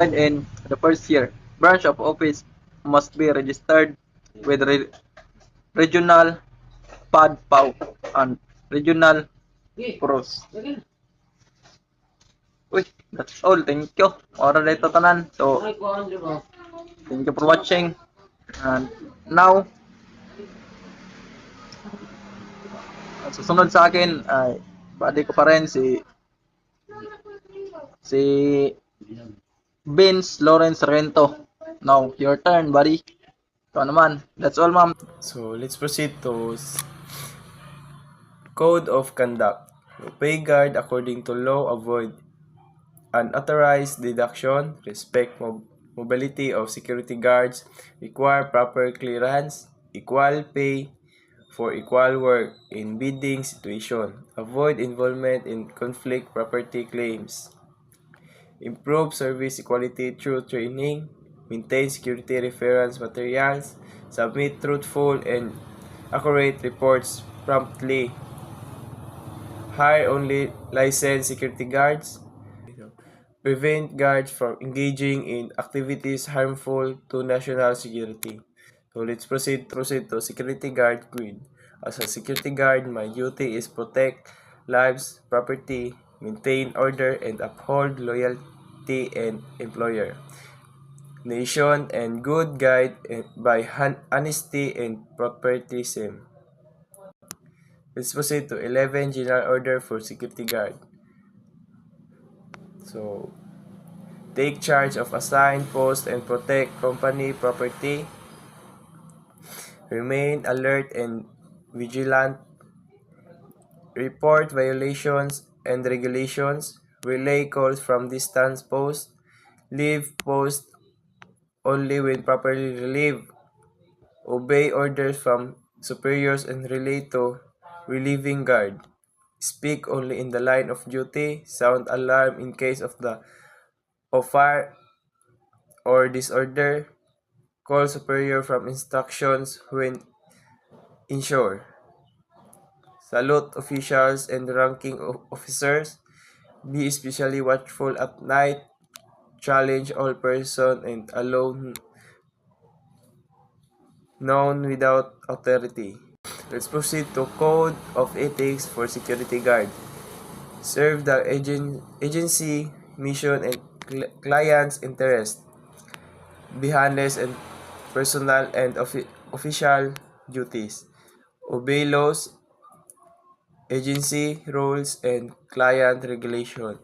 in the first year. Branch of office must be registered with regional PADPAW and regional PROS. Uy, that's all. Thank you. Ora dito tanan. So, thank you for watching. And now, ang susunod sa akin ay buddy ko pa rin si Vince Lawrence Rento. Now, your turn, buddy. Ikaw naman. That's all, ma'am. So let's proceed to Code of Conduct. Pay guard according to law, avoid unauthorized deduction, respect mobility of security guards, require proper clearance, equal pay for equal work in bidding situation, avoid involvement in conflict property claims, improve service quality through training, maintain security reference materials, submit truthful and accurate reports promptly, hire only licensed security guards, prevent guards from engaging in activities harmful to national security. So let's proceed to security guard creed. As a security guard, my duty is protect lives, property, maintain order, and uphold loyalty and employer, nation, and good guide by honesty and patriotism. Let's proceed to 11 General Order for Security Guard. So, take charge of assigned post and protect company property. Remain alert and vigilant. Report violations and regulations. Relay calls from distance post. Leave post only when properly relieved. Obey orders from superiors and relay to relieving guard. Speak only in the line of duty. Sound alarm in case of fire or disorder. Call superior from instructions when inshore. Salute officials and ranking officers. Be especially watchful at night. Challenge all person and allow none without authority. Let's proceed to Code of Ethics for Security Guard. Serve the agency, mission, and client's interest. Be honest and personal and official duties. Obey laws, agency rules, and client regulation.